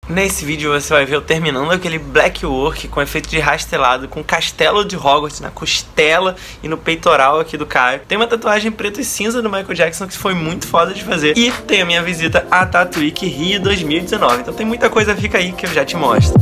Nesse vídeo você vai ver eu terminando aquele black work com efeito de rastelado, com castelo de Hogwarts na costela e no peitoral aqui do Caio. Tem uma tatuagem preto e cinza do Michael Jackson que foi muito foda de fazer. E tem a minha visita à Tattoo Week Rio 2019. Então tem muita coisa, fica aí que eu já te mostro.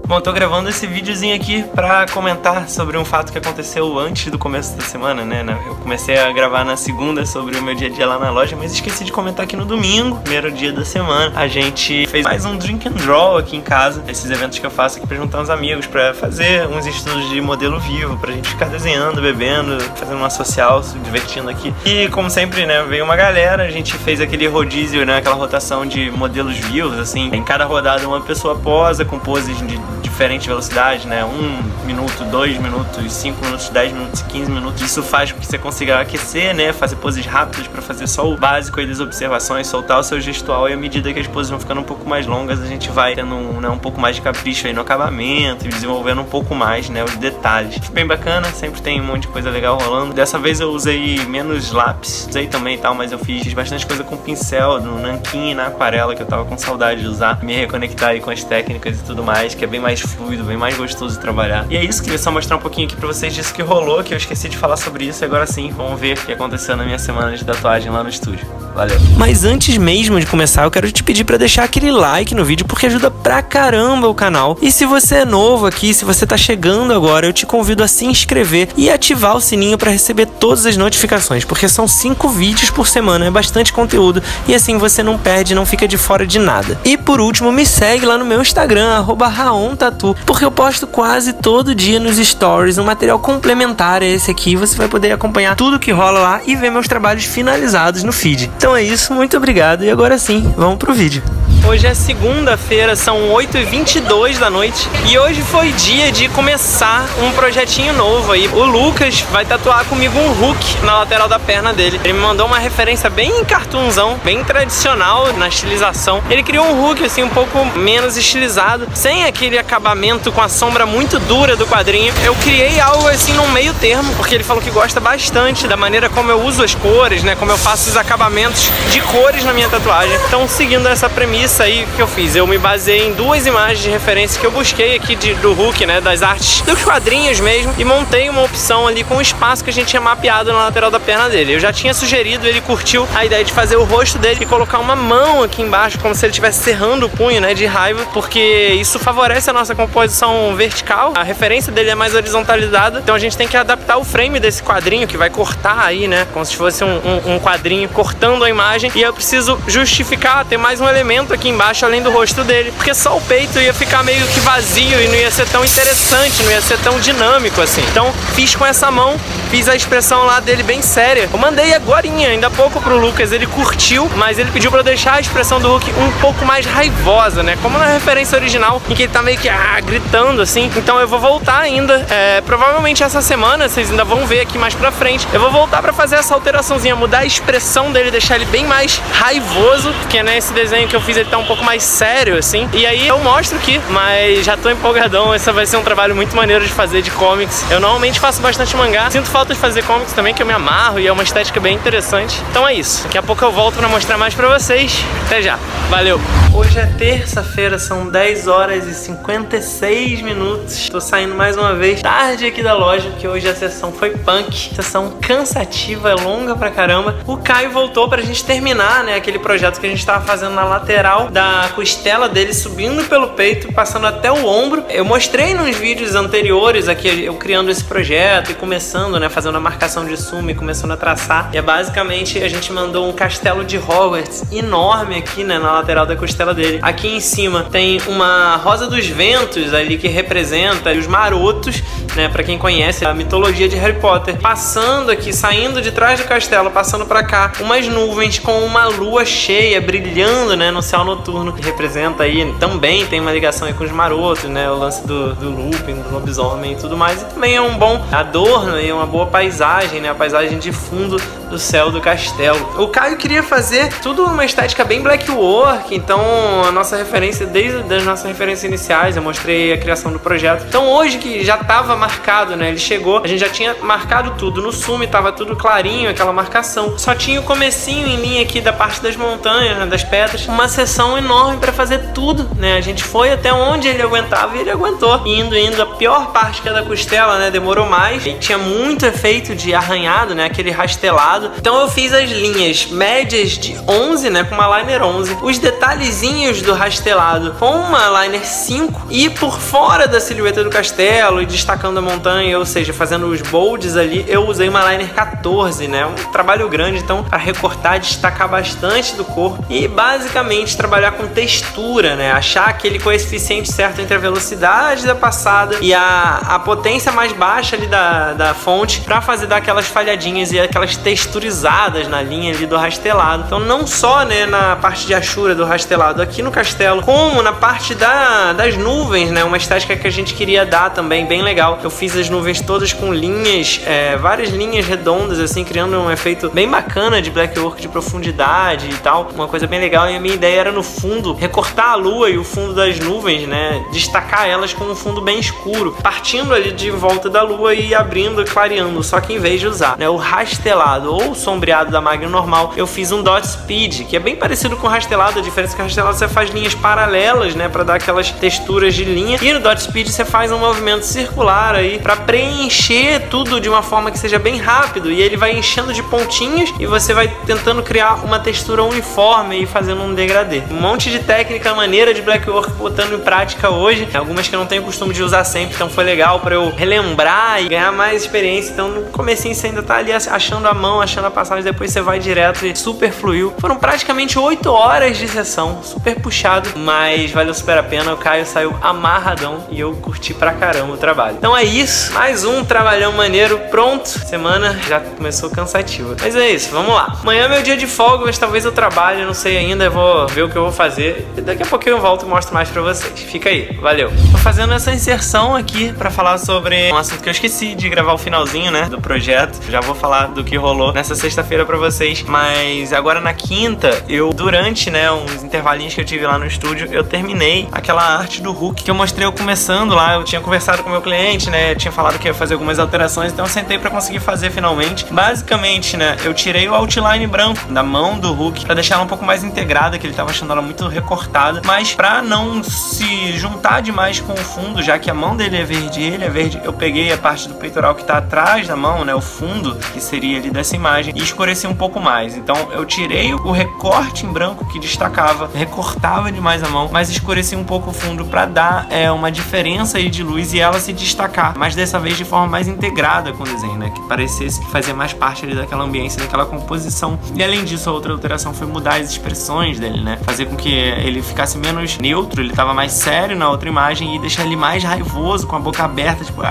Bom, tô gravando esse videozinho aqui pra comentar sobre um fato que aconteceu antes do começo da semana, né? Eu comecei a gravar na segunda sobre o meu dia a dia lá na loja, mas esqueci de comentar aqui no domingo, primeiro dia da semana. A gente fez mais um drink and draw aqui em casa, esses eventos que eu faço aqui pra juntar uns amigos, pra fazer uns estudos de modelo vivo, pra gente ficar desenhando, bebendo, fazendo uma social, se divertindo aqui. E como sempre, né, veio uma galera, a gente fez aquele rodízio, né, aquela rotação de modelos vivos, assim. Em cada rodada uma pessoa posa com poses de diferente velocidade, né? 1 minuto, 2 minutos, 5 minutos, 10 minutos, 15 minutos. Isso faz com que você consiga aquecer, né? Fazer poses rápidas para fazer só o básico aí das observações, soltar o seu gestual, e à medida que as poses vão ficando um pouco mais longas, a gente vai tendo um pouco mais de capricho aí no acabamento e desenvolvendo um pouco mais, né, os detalhes. Bem bacana, sempre tem um monte de coisa legal rolando. Dessa vez eu usei menos lápis, usei também e tal, mas eu fiz bastante coisa com pincel, no nanquim e na aquarela, que eu tava com saudade de usar, me reconectar aí com as técnicas e tudo mais, que é bem mais fluido, bem mais gostoso de trabalhar. E é isso, queria só mostrar um pouquinho aqui pra vocês disso que rolou, que eu esqueci de falar sobre isso, e agora sim, vamos ver o que aconteceu na minha semana de tatuagem lá no estúdio. Valeu! Mas antes mesmo de começar, eu quero te pedir pra deixar aquele like no vídeo, porque ajuda pra caramba o canal. E se você é novo aqui, se você tá chegando agora, eu te convido a se inscrever e ativar o sininho pra receber todas as notificações, porque são 5 vídeos por semana, é bastante conteúdo, e assim você não perde, não fica de fora de nada. E por último, me segue lá no meu Instagram, @RaonTattoo, porque eu posto quase todo dia nos stories um material complementar a esse aqui. Você vai poder acompanhar tudo que rola lá e ver meus trabalhos finalizados no feed. Então é isso, muito obrigado e agora sim, vamos pro vídeo. Hoje é segunda-feira, são 8h22 da noite e hoje foi dia de começar um projetinho novo aí. O Lucas vai tatuar comigo um Hulk na lateral da perna dele. Ele me mandou uma referência bem cartoonzão, bem tradicional na estilização. Ele criou um Hulk assim um pouco menos estilizado, sem aquele acabamento com a sombra muito dura do quadrinho. Eu criei algo assim num meio termo, porque ele falou que gosta bastante da maneira como eu uso as cores, né, como eu faço os acabamentos de cores na minha tatuagem. Então, seguindo essa premissa aí que eu fiz, eu me baseei em 2 imagens de referência que eu busquei aqui do Hulk, né, das artes dos quadrinhos mesmo, e montei uma opção ali com o espaço que a gente tinha mapeado na lateral da perna dele. Eu já tinha sugerido, ele curtiu a ideia de fazer o rosto dele e colocar uma mão aqui embaixo, como se ele estivesse cerrando o punho, né, de raiva, porque isso favorece a nossa composição vertical. A referência dele é mais horizontalizada, então a gente tem que adaptar o frame desse quadrinho, que vai cortar aí, né, como se fosse um quadrinho cortando a imagem, e eu preciso justificar, ter mais um elemento aqui embaixo além do rosto dele, porque só o peito ia ficar meio que vazio e não ia ser tão interessante, não ia ser tão dinâmico assim. Então fiz com essa mão, fiz a expressão lá dele bem séria. Eu mandei agorinha, ainda há pouco pro Lucas, ele curtiu, mas ele pediu pra eu deixar a expressão do Hulk um pouco mais raivosa, né, como na referência original, em que ele tá meio que gritando assim. Então eu vou voltar ainda, provavelmente essa semana, vocês ainda vão ver aqui mais pra frente, eu vou voltar pra fazer essa alteraçãozinha, mudar a expressão dele, deixar ele bem mais raivoso, porque nesse desenho que eu fiz ele tá um pouco mais sério assim, e aí eu mostro aqui, mas já tô empolgadão. Esse vai ser um trabalho muito maneiro de fazer de comics. Eu normalmente faço bastante mangá, sinto falta de fazer comics também, que eu me amarro e é uma estética bem interessante. Então é isso, daqui a pouco eu volto pra mostrar mais pra vocês. Até já, valeu! Hoje é terça-feira, são 10h56 minutos. Tô saindo mais uma vez tarde aqui da loja, porque hoje a sessão foi punk, sessão cansativa, longa pra caramba. O Caio voltou pra gente terminar, né, aquele projeto que a gente tava fazendo na lateral da costela dele, subindo pelo peito, passando até o ombro. Eu mostrei nos vídeos anteriores aqui, eu criando esse projeto e começando, né, fazendo a marcação de suma e começando a traçar. E é basicamente, a gente mandou um castelo de Hogwarts enorme aqui, né, na lateral da costela dele. Aqui em cima tem uma rosa dos ventos ali que representa os marotos, né, pra quem conhece a mitologia de Harry Potter. Passando aqui, saindo de trás do castelo, passando pra cá, umas nuvens com uma lua cheia brilhando, né, no céu noturno, que representa aí, também tem uma ligação aí com os marotos, né, o lance do Lupin, do lobisomem e tudo mais. E também é um bom adorno e uma boa paisagem, né, a paisagem de fundo do céu do castelo. O Caio queria fazer tudo uma estética bem black work, então a nossa referência, desde as nossas referências iniciais, eu mostrei a criação do projeto. Então hoje que já tava marcado, né, ele chegou, a gente já tinha marcado tudo, no Sumi tava tudo clarinho, aquela marcação. Só tinha o comecinho em linha aqui da parte das montanhas, né, das pedras, uma seção enorme pra fazer tudo, né, a gente foi até onde ele aguentava e ele aguentou. Indo, a pior parte que é da costela, né, demorou mais, e tinha muito efeito de arranhado, né, aquele rastelado. Então eu fiz as linhas médias de 11, né, com uma liner 11, os detalhezinhos do rastelado com uma liner 5 e por fora da silhueta do castelo e destacando a montanha, ou seja, fazendo os bolds ali, eu usei uma liner 14, né, um trabalho grande, então para recortar, destacar bastante do corpo e basicamente trabalhar com textura, né, achar aquele coeficiente certo entre a velocidade da passada e a potência mais baixa ali da fonte para fazer dar aquelas falhadinhas e aquelas texturizadas na linha ali do rastelado. Então não só, né, na parte de Ashura do rastelado aqui no castelo, como na parte das nuvens, né, uma estética que a gente queria dar também, bem legal. Eu fiz as nuvens todas com linhas, várias linhas redondas assim, criando um efeito bem bacana de black work de profundidade e tal, uma coisa bem legal. E a minha ideia era no fundo recortar a lua e o fundo das nuvens, né, destacar elas com um fundo bem escuro, partindo ali de volta da lua e abrindo e clareando, só que em vez de usar, né, o rastelado ou o sombreado da Magnum normal, eu fiz um dot speed, que é bem parecido com o rastelado. A diferença é que o rastelado você faz linhas paralelas, né, para dar aquelas texturas de linha, e no dot speed você faz um movimento circular aí para preencher tudo de uma forma que seja bem rápido, e ele vai enchendo de pontinhos e você vai tentando criar uma textura uniforme e fazendo um degradê. Um monte de técnica maneira de black work botando em prática hoje, algumas que eu não tenho costume de usar sempre, então foi legal para eu relembrar e ganhar mais experiência. Então no comecinho você ainda tá ali achando a mão, achando a passagem, depois você vai direto e super fluiu. Foram praticamente 8 horas de sessão, super puxado, mas valeu super a pena. O Caio saiu amarradão e eu curti pra caramba o trabalho. Então é isso, mais um trabalhão maneiro pronto. Semana já começou cansativa, mas é isso, vamos lá. Amanhã é meu dia de folga, mas talvez eu trabalhe, não sei ainda, eu vou ver o que eu vou fazer e daqui a pouquinho eu volto e mostro mais pra vocês. Fica aí, valeu. Tô fazendo essa inserção aqui pra falar sobre um assunto que eu esqueci de gravar o finalzinho, né, do projeto. Já vou falar do que rolou nessa sexta-feira pra vocês, mas agora na quinta, durante, né, uns intervalinhos que eu tive lá no estúdio, eu terminei aquela arte do Hulk que eu mostrei eu começando lá. Eu tinha conversado com o meu cliente, né, eu tinha falado que ia fazer algumas alterações, então eu sentei pra conseguir fazer finalmente. Basicamente, né, eu tirei o outline branco da mão do Hulk pra deixar ela um pouco mais integrada, que ele tava achando ela muito recortada, mas pra não se juntar demais com o fundo, já que a mão dele é verde e ele é verde, eu peguei a parte do peitoral que tá atrás da mão, né, o fundo, que seria ali dessa imagem, e escureci um pouco mais. Então eu tirei o recorte em branco que destacava, recortava demais a mão, mas escureci um pouco o fundo pra dar uma diferença aí de luz e ela se destacar, mas dessa vez de forma mais integrada com o desenho, né, que parecesse que fazia mais parte ali daquela ambiência, daquela composição. E além disso, a outra alteração foi mudar as expressões dele, né, fazer com que ele ficasse menos neutro, ele tava mais sério na outra imagem, e deixar ele mais raivoso, com a boca aberta, tipo,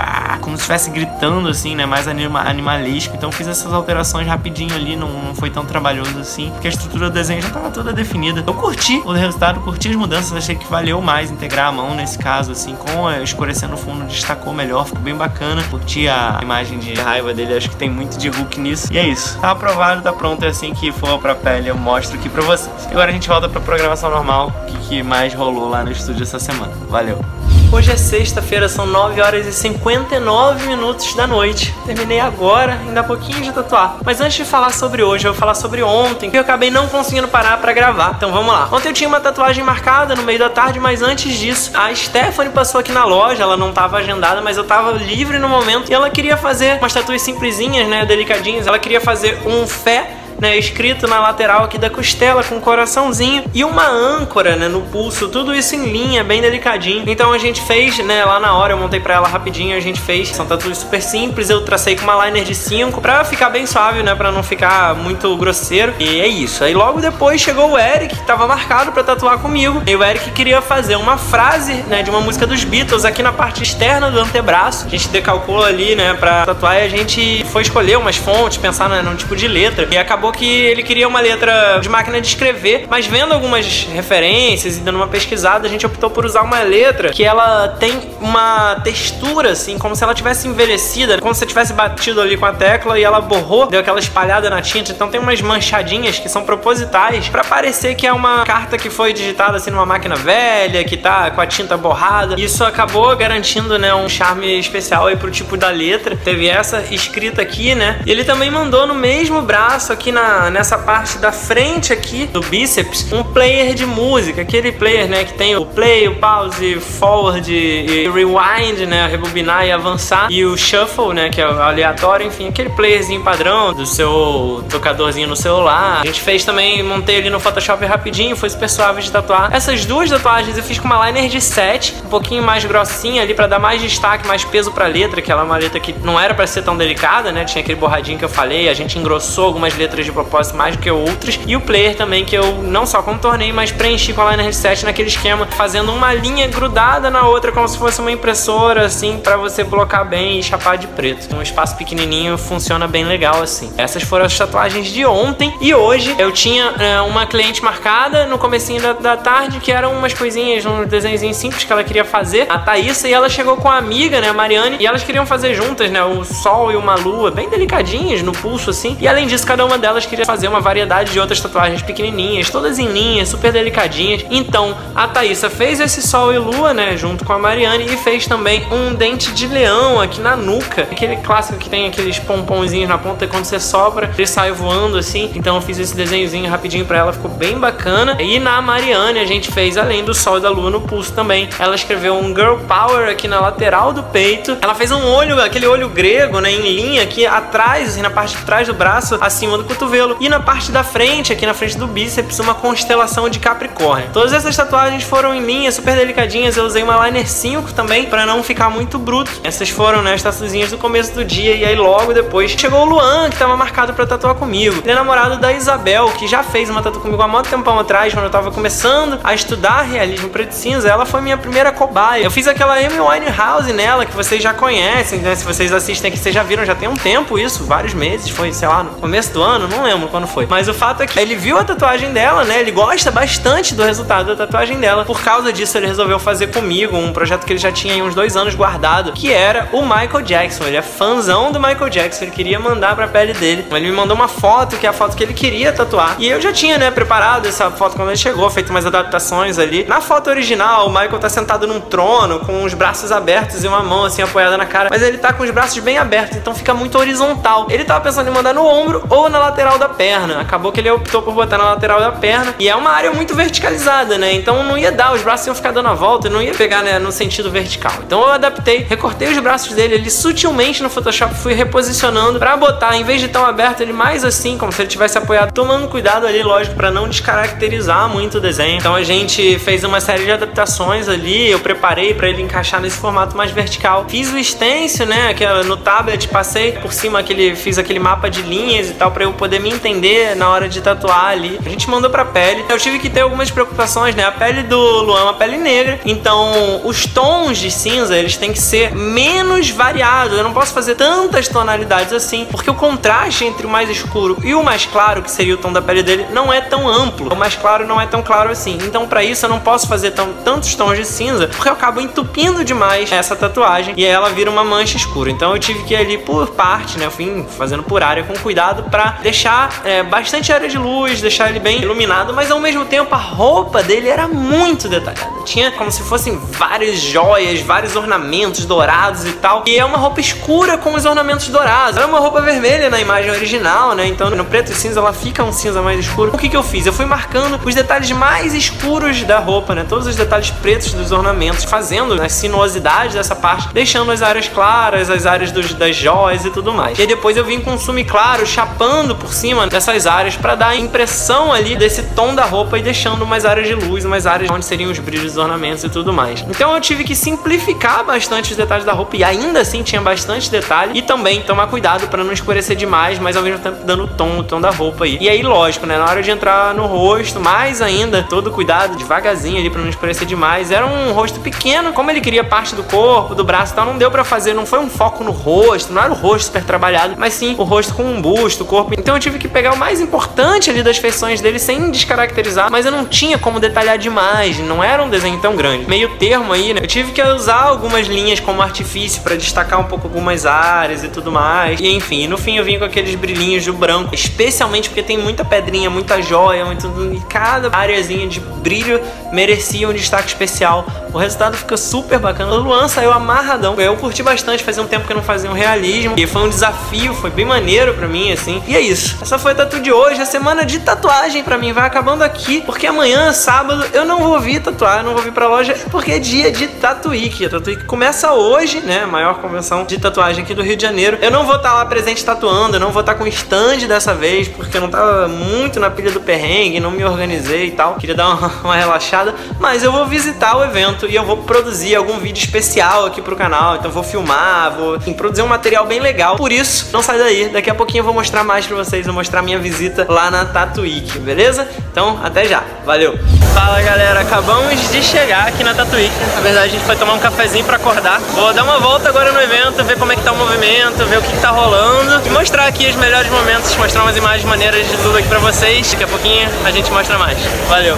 como se estivesse gritando assim, né, mais animalesco. Então fiz essas alterações rapidinho ali, não foi tão trabalhoso assim, porque a estrutura do desenho já tava toda definida. Eu curti o resultado, curti as mudanças, achei que valeu mais integrar a mão nesse caso, assim, com escurecendo o fundo, destacou melhor, ficou bem bacana. Curti a imagem de raiva dele, acho que tem muito de Hulk nisso. E é isso, tá aprovado, tá pronto, é assim que for pra pele eu mostro aqui pra vocês. Agora a gente volta pra programação normal, o que mais rolou lá no estúdio essa semana. Valeu! Hoje é sexta-feira, são 9 horas e 59 minutos da noite. Terminei agora, ainda há pouquinho de tatuar. Mas antes de falar sobre hoje, eu vou falar sobre ontem, que eu acabei não conseguindo parar pra gravar. Então vamos lá. Ontem eu tinha uma tatuagem marcada no meio da tarde, mas antes disso, a Stephanie passou aqui na loja, ela não tava agendada, mas eu tava livre no momento, e ela queria fazer umas tatuas simplesinhas, né, delicadinhas. Ela queria fazer um fé, né, escrito na lateral aqui da costela com um coraçãozinho e uma âncora, né, no pulso, tudo isso em linha, bem delicadinho. Então a gente fez, né, lá na hora eu montei pra ela rapidinho, a gente fez, são tatuas super simples, eu tracei com uma liner de 5 pra ficar bem suave, né, pra não ficar muito grosseiro, e é isso. Aí logo depois chegou o Eric, que tava marcado pra tatuar comigo, e o Eric queria fazer uma frase, né, de uma música dos Beatles aqui na parte externa do antebraço. A gente decalcou ali, né, pra tatuar, e a gente foi escolher umas fontes, pensar num tipo de letra, e acabou acabou que ele queria uma letra de máquina de escrever, mas vendo algumas referências e dando uma pesquisada, a gente optou por usar uma letra que ela tem uma textura, assim, como se ela tivesse envelhecida, como se você tivesse batido ali com a tecla e ela borrou, deu aquela espalhada na tinta. Então tem umas manchadinhas que são propositais pra parecer que é uma carta que foi digitada assim numa máquina velha, que tá com a tinta borrada. Isso acabou garantindo, né, um charme especial aí pro tipo da letra. Teve essa escrita aqui, né? E ele também mandou no mesmo braço aqui nessa parte da frente aqui do bíceps um player de música, aquele player, né, que tem o play, o pause, forward e rewind, né, rebobinar e avançar, e o shuffle, né, que é o aleatório, enfim, aquele playerzinho padrão do seu tocadorzinho no celular. A gente fez também, montei ali no Photoshop rapidinho, foi super suave de tatuar. Essas duas tatuagens eu fiz com uma liner de 7, um pouquinho mais grossinha ali pra dar mais destaque, mais peso pra letra, que ela é uma letra que não era pra ser tão delicada, né, tinha aquele borradinho que eu falei, a gente engrossou algumas letras de propósito mais do que outras, e o player também que eu não só contornei, mas preenchi com a liner de 7 naquele esquema, fazendo uma linha grudada na outra como se fosse uma impressora, assim, pra você blocar bem e chapar de preto. Um espaço pequenininho funciona bem legal assim. Essas foram as tatuagens de ontem, e hoje eu tinha uma cliente marcada no comecinho da tarde, que eram umas coisinhas, uns desenhos simples que ela queria fazer, a Thaísa, e ela chegou com a amiga, né, a Mariane, e elas queriam fazer juntas, né, o sol e uma lua, bem delicadinhas no pulso assim, e além disso cada uma delas queria fazer uma variedade de outras tatuagens pequenininhas, todas em linha, super delicadinhas. Então a Thaísa fez esse sol e lua, né, junto com a Mariane, e fez também um dente de leão aqui na nuca, aquele clássico que tem aqueles pomponzinhos na ponta e quando você sopra ele sai voando assim. Então eu fiz esse desenhozinho rapidinho pra ela, ficou bem bacana. E na Mariane a gente fez, além do sol e da lua no pulso também, ela escreveu um Girl Power aqui na lateral do peito. Ela fez um olho, aquele olho grego, né, em linha aqui atrás, assim, na parte de trás do braço, acima do cotovelo, e na parte da frente, aqui na frente do bíceps, uma constelação de Capricórnio. Todas essas tatuagens foram em linha, super delicadinhas. Eu usei uma liner 5 também, pra não ficar muito bruto. Essas foram, né, as tatuazinhas do começo do dia, e aí logo depois chegou o Luan, que tava marcado pra tatuar comigo. Ele é namorado da Isabel, que já fez uma tatu comigo há muito tempão atrás, quando eu tava começando a estudar realismo preto e cinza. Ela foi minha primeira cobaia. Eu fiz aquela Amy Winehouse nela, que vocês já conhecem, né, se vocês assistem aqui, vocês já viram, já tem um tempo isso, vários meses, foi, sei lá, no começo do ano, não lembro quando foi. Mas o fato é que ele viu a tatuagem dela, né, ele gosta bastante do resultado da tatuagem dela. Por causa disso, ele resolveu fazer comigo um projeto que ele já tinha aí uns 2 anos guardado, que era o Michael Jackson. Ele é fãzão do Michael Jackson, ele queria mandar pra pele dele. Ele me mandou uma foto, que é a foto que ele queria tatuar, e eu já tinha, né, preparado essa foto quando ele chegou, feito umas adaptações ali. Na foto original, o Michael tá sentado num trono, com os braços abertos e uma mão assim apoiada na cara, mas ele tá com os braços bem abertos, então fica muito horizontal. Ele tava pensando em mandar no ombro ou na lateral da perna. Acabou que ele optou por botar na lateral da perna, e é uma área muito verticalizada, né, então não ia dar, os braços iam ficar dando a volta, não ia pegar, né, no sentido vertical. Então eu adaptei, recortei os braços dele, ele sutilmente no Photoshop fui reposicionando pra botar, em vez de tão aberto, ele mais assim, como se ele tivesse apoiado, tomando cuidado ali, lógico, pra não descaracterizar muito o desenho. Então a gente fez uma série de adaptações ali, eu preparei pra ele encaixar nesse formato mais vertical. Fiz o stencil, né, que no tablet, passei por cima fiz aquele mapa de linhas e tal, pra eu poder me entender na hora de tatuar ali. A gente mandou pra pele. Eu tive que ter algumas preocupações, né, a pele do Luan é uma pele negra, então os tons de cinza, eles têm que ser menos variados. Eu não posso fazer tantas tonalidades assim, porque o contraste entre o mais escuro e o mais claro, que seria o tom da pele dele, não é tão amplo. O mais claro não é tão claro assim. Então pra isso eu não posso fazer tantos tons de cinza, porque eu acabo entupindo demais essa tatuagem e aí ela vira uma mancha escura. Então eu tive que ir ali por parte, né, eu fui fazendo por área com cuidado pra deixar bastante área de luz, deixar ele bem iluminado, mas ao mesmo tempo a roupa dele era muito detalhada. Tinha como se fossem várias joias, vários ornamentos dourados e tal, e é uma roupa escura com os ornamentos dourados. Era uma roupa vermelha na imagem original, né, então no preto e cinza ela fica um cinza mais escuro. O que eu fiz? Eu fui marcando os detalhes mais escuros da roupa, né, todos os detalhes pretos dos ornamentos, fazendo as sinuosidades dessa parte, deixando as áreas claras, as áreas das joias e tudo mais. E aí depois eu vim com um sume claro, chapando por cima dessas áreas pra dar a impressão ali desse tom da roupa e deixando umas áreas de luz, umas áreas onde seriam os brilhos dos ornamentos e tudo mais. Então eu tive que simplificar bastante os detalhes da roupa, e ainda assim tinha bastante detalhe, e também tomar cuidado pra não escurecer demais, mas ao mesmo tempo dando o tom da roupa aí. E aí lógico, né, na hora de entrar no rosto, mais ainda, todo cuidado, devagarzinho ali pra não escurecer demais. Era um rosto pequeno, como ele queria parte do corpo, do braço e tal, não deu pra fazer, não foi um foco no rosto, não era o rosto super trabalhado, mas sim o rosto com um busto, o corpo. Então Então eu tive que pegar o mais importante ali das feições dele sem descaracterizar, mas eu não tinha como detalhar demais, não era um desenho tão grande. Meio termo aí, né? Eu tive que usar algumas linhas como artifício pra destacar um pouco algumas áreas e tudo mais. E enfim, no fim eu vim com aqueles brilhinhos do branco, especialmente porque tem muita pedrinha, muita joia, e cada areazinha de brilho merecia um destaque especial. O resultado fica super bacana. O Luan saiu amarradão. Eu curti bastante, fazia um tempo que eu não fazia um realismo. E foi um desafio, foi bem maneiro pra mim, assim. E é isso. Essa foi a tatu de hoje. A semana de tatuagem pra mim vai acabando aqui. Porque amanhã, sábado, eu não vou vir tatuar, eu não vou vir pra loja. Porque é dia de Tatuíque. A Tatuíque começa hoje, né? A maior convenção de tatuagem aqui do Rio de Janeiro. Eu não vou estar lá presente tatuando, eu não vou estar com stand dessa vez, porque eu não tava muito na pilha do perrengue, não me organizei e tal. Queria dar uma relaxada. Mas eu vou visitar o evento e eu vou produzir algum vídeo especial aqui pro canal. Então vou filmar, vou produzir um material bem legal. Por isso, não sai daí. Daqui a pouquinho eu vou mostrar mais pra vocês. Vou mostrar minha visita lá na Tatuíque, beleza? Então, até já. Valeu! Fala, galera. Acabamos de chegar aqui na Tatuíque. Na verdade, a gente foi tomar um cafezinho pra acordar. Vou dar uma volta agora no evento, ver como é que tá o movimento, ver o que tá rolando e mostrar aqui os melhores momentos, mostrar umas imagens maneiras de tudo aqui pra vocês. Daqui a pouquinho a gente mostra mais. Valeu!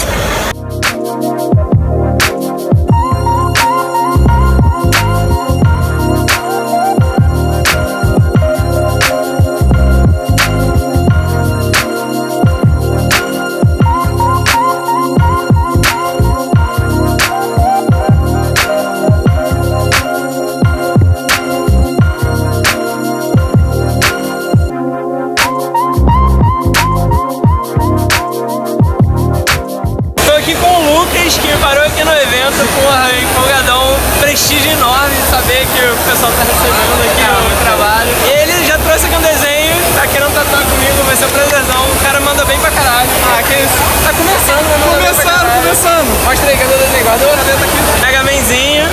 Que me parou aqui no evento, porra, empolgadão, prestígio enorme saber que o pessoal tá recebendo aqui o trabalho. E ele já trouxe aqui um desenho, tá querendo tatuar comigo, vai ser um prazerzão. O cara manda bem pra caralho. Ah, que isso? Tá começando, né? Começando. Mostra aí, cadê o desenho? Guardou? Mega Manzinho.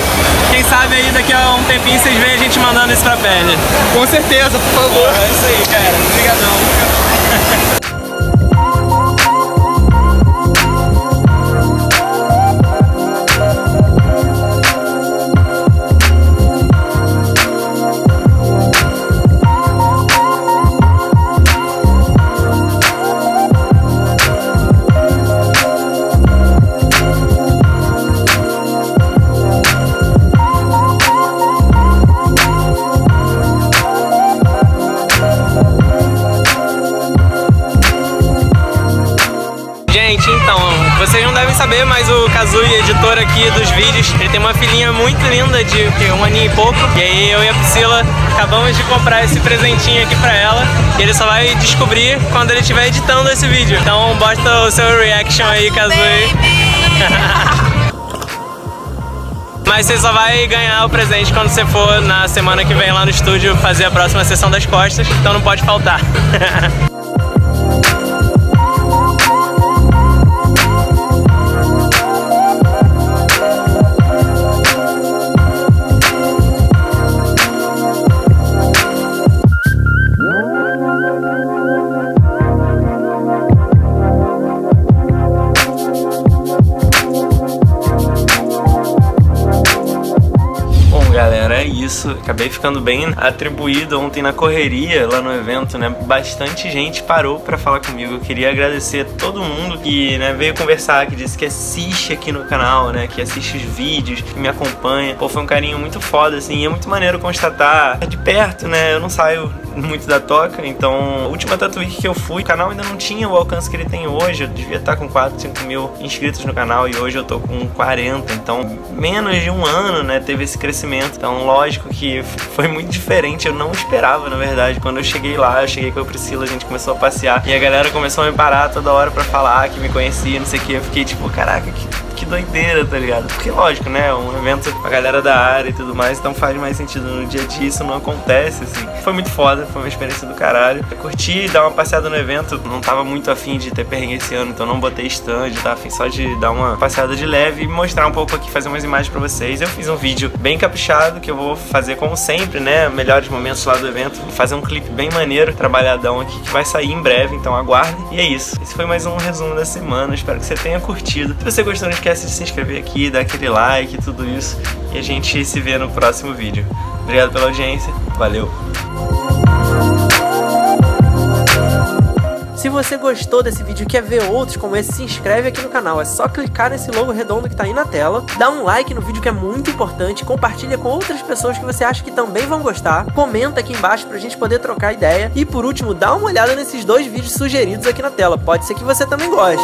Quem sabe aí daqui a um tempinho vocês veem a gente mandando isso pra pele. Com certeza, por favor. É isso aí, cara. Obrigadão. Então, vocês não devem saber, mas o Kazui, editor aqui dos vídeos, ele tem uma filhinha muito linda de um aninho e pouco. E aí eu e a Priscila acabamos de comprar esse presentinho aqui pra ela. E ele só vai descobrir quando ele estiver editando esse vídeo. Então bota o seu reaction aí, Kazui. Mas você só vai ganhar o presente quando você for na semana que vem lá no estúdio fazer a próxima sessão das costas. Então não pode faltar. Galera, é isso. Acabei ficando bem atribuído ontem na correria lá no evento, né? Bastante gente parou pra falar comigo. Eu queria agradecer a todo mundo que, né, veio conversar, que disse que assiste aqui no canal, né? Que assiste os vídeos, que me acompanha. Pô, foi um carinho muito foda, assim. E é muito maneiro constatar de perto, né? Eu não saio muito da toca, então a última Tatuíque que eu fui, o canal ainda não tinha o alcance que ele tem hoje. Eu devia estar com 4, 5 mil inscritos no canal e hoje eu tô com 40, então menos de um ano, né, teve esse crescimento. Então lógico que foi muito diferente, eu não esperava, na verdade. Quando eu cheguei lá, eu cheguei com a Priscila, a gente começou a passear e a galera começou a me parar toda hora pra falar que me conhecia, não sei o que. Eu fiquei tipo, caraca, que doideira, tá ligado? Porque lógico, né, um evento com a galera da área e tudo mais, então faz mais sentido. No dia a dia isso não acontece, assim. Foi muito foda, foi uma experiência do caralho. Eu curti dar uma passeada no evento, não tava muito afim de ter perrengue esse ano, então não botei stand, tava afim só de dar uma passeada de leve e mostrar um pouco aqui, fazer umas imagens pra vocês. Eu fiz um vídeo bem caprichado, que eu vou fazer como sempre, né, melhores momentos lá do evento, vou fazer um clipe bem maneiro, trabalhadão aqui, que vai sair em breve, então aguardem. E é isso, esse foi mais um resumo da semana, espero que você tenha curtido. Se você gostou, não esquece de se inscrever aqui, dar aquele like e tudo isso, e a gente se vê no próximo vídeo. Obrigado pela audiência, valeu! Se você gostou desse vídeo e quer ver outros como esse, se inscreve aqui no canal. É só clicar nesse logo redondo que tá aí na tela, dá um like no vídeo que é muito importante, compartilha com outras pessoas que você acha que também vão gostar, comenta aqui embaixo pra gente poder trocar ideia e por último, dá uma olhada nesses 2 vídeos sugeridos aqui na tela, pode ser que você também goste.